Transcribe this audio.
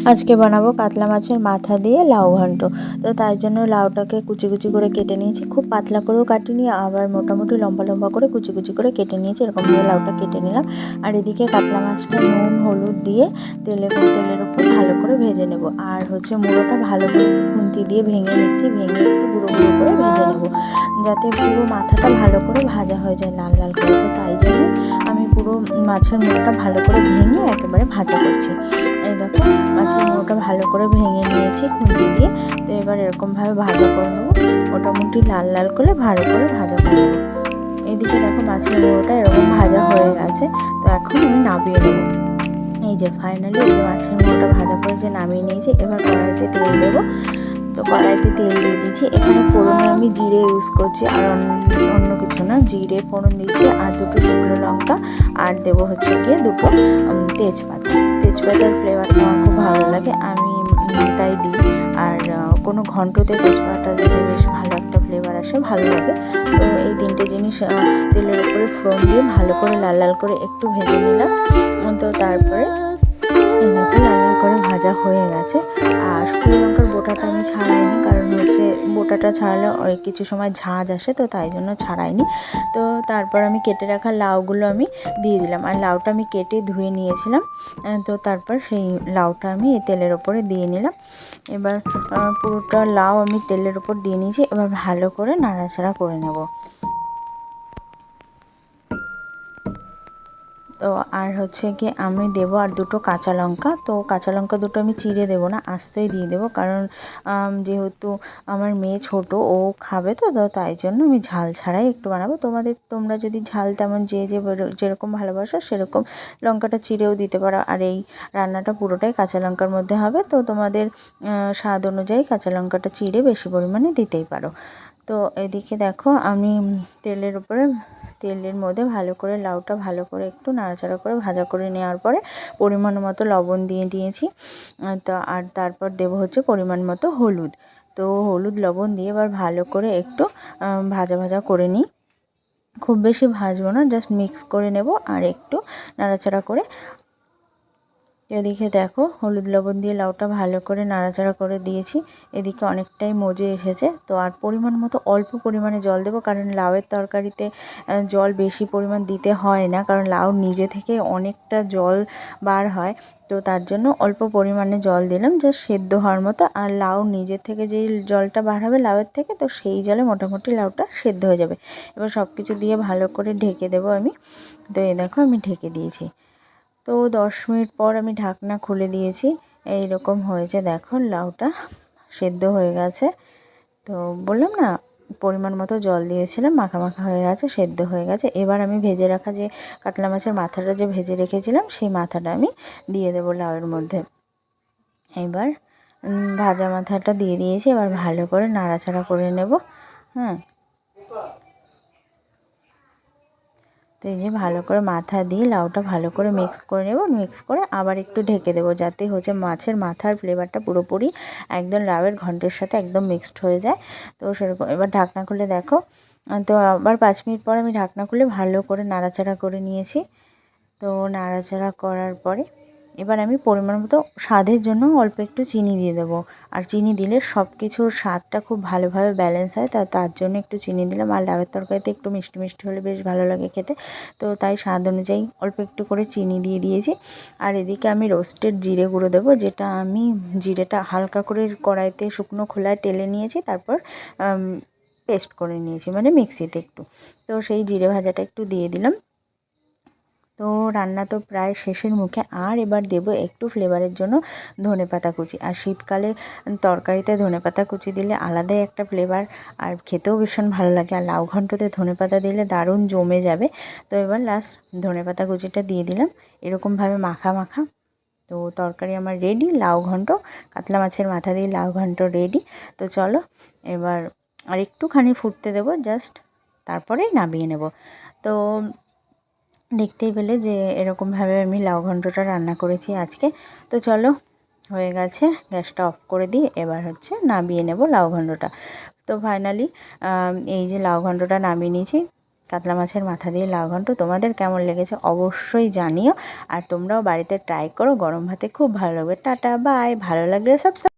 আজকে বানাবো কাতলা মাছের মাথা দিয়ে লাউ ঘন্ট। তো তার জন্য লাউটাকে কুচি কুচি করে কেটে নিয়েছি, খুব পাতলা করেও কাটিনি, আবার মোটামুটি লম্বা লম্বা করে কুচি কুচি করে কেটে নিয়েছি। এরকমভাবে লাউটা কেটে নিলাম। আর এদিকে কাতলা মাছটা নুন হলুদ দিয়ে তেলের উপর ভালো করে ভেজে নেব। আর মুড়োটা ভালো করে খুন্তি দিয়ে ভেঙে নিচ্ছি, ভেঙে একটু গুঁড়ো গুঁড়ো করে ভেজে নেব, যাতে পুরো মাথাটা ভালো করে ভাজা হয়ে যায় লাল লাল করে। তো তাই জন্য আমি পুরো মাছের মুড়োটা ভালো করে ভেঙে একেবারে ভাজা করছি। এই দেখো মাছের মুড়োটা ভালো করে ভেঙে নিয়েছি খুন্তি দিয়ে। তো এবার এরকমভাবে ভাজা করে নেবো, মোটামুটি লাল লাল করে ভালো করে ভাজা করে নেবো। এইদিকে দেখো মাছের মুড়োটা এরকম ভাজা হয়ে গেছে। তো এখন আমি নামিয়ে নেবো। এই যে ফাইনালি এই যে মাছের মুড়োটা ভাজা করে যে নামিয়ে নিয়েছি। এবার কড়াইতে তেল দেবো। তো কড়াইতে তেল দিয়ে দিচ্ছি। এখানে ফোড়নে আমি জিরে ইউজ করছি, আর অন্য কিছু না। জিরে ফোড়ন দিচ্ছি, আর দুটো শুকনো লঙ্কা, আর দেবো গিয়ে দুটো তেজপাতার ফ্লেভারটা আমার খুব ভালো লাগে, আমি তাই দিই। আর কোনো ঘন্টতে তেজপাতা দিলে বেশ ভালো একটা ফ্লেভার আসে, ভালো লাগে। তো এই তিনটে জিনিস তেলের উপরে ফোড়ন দিয়ে ভালো করে লাল লাল করে একটু ভেজে নিলাম। তো তারপরে লাল লাল করে ভাজা হয়ে গেছে। আর শুকনো লঙ্কার বোটাটা আমি ছাড়াইনি, কারণ বোটাটা ছাড়ালে কিছু সময় ঝাঁঝ আসে, তো তাই জন্য ছাড়াইনি। তো তারপর আমি কেটে রাখা লাউগুলো আমি দিয়ে দিলাম, আর লাউটা আমি কেটে ধুয়ে নিয়েছিলাম। তো তারপর সেই লাউটা আমি এই তেলের ওপরে দিয়ে নিলাম। এবার পুরোটা লাউ আমি তেলের ওপর দিয়ে নিয়েছি। এবার ভালো করে নাড়াচাড়া করে নেব। তো আর কি আমি দেবো আর দুটো কাঁচা লঙ্কা। তো কাঁচা লঙ্কা দুটো আমি চিড়ে দেবো না, আস্তেই দিয়ে দেবো, কারণ যেহেতু আমার মেয়ে ছোট, ও খাবে, তো তাই জন্য আমি ঝাল ছাড়াই একটু বানাবো। তোমরা যদি ঝাল তেমন যেরকম ভালোবাসো সেরকম লঙ্কাটা চিড়েও দিতে পারো। আর এই রান্নাটা পুরোটাই কাঁচা লঙ্কার মধ্যে হবে, তো তোমাদের স্বাদ অনুযায়ী কাঁচা লঙ্কাটা চিড়ে বেশি পরিমাণে দিতেই পারো। তো এদিকে দেখো আমি তেলের মধ্যে ভালো করে লাউটা ভালো করে একটু নাড়াচাড়া করে ভাজা করে নেওয়ার পরে পরিমাণ মতো লবণ দিয়ে দিয়েছি। তো আর তারপর দেবো পরিমাণ মতো হলুদ। তো হলুদ লবণ দিয়ে এবার ভালো করে একটু ভাজা ভাজা করে নিই। খুব বেশি ভাজবো না, জাস্ট মিক্স করে নেব আর একটু নাড়াচাড়া করে। এদিকে দেখো হলুদ লবণ দিয়ে লাউটা ভালো করে নাড়াচাড়া করে দিয়েছি। এদিকে অনেকটাই মজে এসেছে। তো আর পরিমাণ মতো অল্প পরিমাণে জল দেবো, কারণ লাউয়ের তরকারিতে জল বেশি পরিমাণ দিতে হয় না, কারণ লাউ নিজে থেকে অনেকটা জল বার হয়। তো তার জন্য অল্প পরিমাণে জল দিলাম, জাস্ট সেদ্ধ হওয়ার মতো। আর লাউ নিজে থেকে যেই জলটা বার হবে লাউয়ের থেকে, তো সেই জলে মোটামুটি লাউটা সেদ্ধ হয়ে যাবে। এবার সব কিছু দিয়ে ভালো করে ঢেকে দেবো আমি। তো এই দেখো আমি ঢেকে দিয়েছি। তো 10 মিনিট পর আমি ঢাকনা খুলে দিয়েছি। এই রকম হয়েছে, দেখো লাউটা সেদ্ধ হয়ে গেছে। তো বললাম না, পরিমাণ মতো জল দিয়েছিলাম, মাখা মাখা হয়ে গেছে, সেদ্ধ হয়ে গেছে। এবার আমি ভেজে রাখা যে কাতলা মাছের মাথাটা যে ভেজে রেখেছিলাম, সেই মাথাটা আমি দিয়ে দেবো লাউয়ের মধ্যে। এবার ভাজা মাথাটা দিয়ে দিয়েছি। এবার ভালো করে নাড়াচাড়া করে নেব। হ্যাঁ, তো এই যে ভালো করে মাথা দিয়ে লাউটা ভালো করে মিক্স করে নেব। মিক্স করে আবার একটু ঢেকে দেবো, যাতে মাছের মাথার ফ্লেভারটা পুরোপুরি একদম লাউয়ের ঘন্টের সাথে একদম মিক্সড হয়ে যায়। তো সেরকম এবার ঢাকনা খুলে দেখো। তো আবার 5 মিনিট পর আমি ঢাকনা খুলে ভালো করে নাড়াচাড়া করে নিয়েছি। তো নাড়াচাড়া করার পরে এবার আমি পরিমাণ মতো স্বাদের জন্য অল্প একটু চিনি দিয়ে দেবো। আর চিনি দিলে সব কিছুর স্বাদটা খুব ভালোভাবে ব্যালেন্স হয়, তার জন্য একটু চিনি দিলাম। আর লাউয়ের তরকারিতে একটু মিষ্টি মিষ্টি হলে বেশ ভালো লাগে খেতে, তো তাই স্বাদ অনুযায়ী অল্প একটু করে চিনি দিয়ে দিয়েছি। আর এদিকে আমি রোস্টেড জিরে গুঁড়ো দেবো, যেটা আমি জিরেটা হালকা করে কড়াইতে শুকনো খোলায় টেলে নিয়েছি, তারপর পেস্ট করে নিয়েছি, মানে মিক্সিতে একটু। তো সেই জিরে ভাজাটা একটু দিয়ে দিলাম। তো রান্না তো প্রায় শেষের মুখে। আর এবার দেবো একটু ফ্লেভারের জন্য ধনেপাতা কুচি। আর শীতকালে তরকারিতে ধনেপাতা কুচি দিলে আলাদাই একটা ফ্লেভার, আর খেতেও ভীষণ ভালো লাগে। আর লাউ ঘন্টতে ধনেপাতা দিলে দারুণ জমে যাবে। তো এবার লাস্ট ধনেপাতা কুচিটা দিয়ে দিলাম, এরকমভাবে মাখা মাখা। তো তরকারি আমার রেডি, লাউ ঘন্ট, কাতলা মাছের মাথা দিয়ে লাউ ঘন্ট রেডি। তো চলো এবার আর একটুখানি ফুটতে দেবো জাস্ট, তারপরেই নামিয়ে নেব। তো দেখতেই পেলে যে এরকমভাবে আমি লাউ ঘন্টটা রান্না করেছি আজকে। তো চলো, হয়ে গেছে, গ্যাসটা অফ করে দিই। এবার নামিয়ে নেব লাউ ঘন্টটা। তো ফাইনালি এই যে লাউ ঘন্টটা নামিয়ে নিয়েছি। কাতলা মাছের মাথা দিয়ে লাউ ঘন্ট তোমাদের কেমন লেগেছে অবশ্যই জানিও। আর তোমরাও বাড়িতে ট্রাই করো, গরম ভাতে খুব ভালো লাগবে। টাটা বাই, ভালো লাগলে সাবস্ক্রাইব।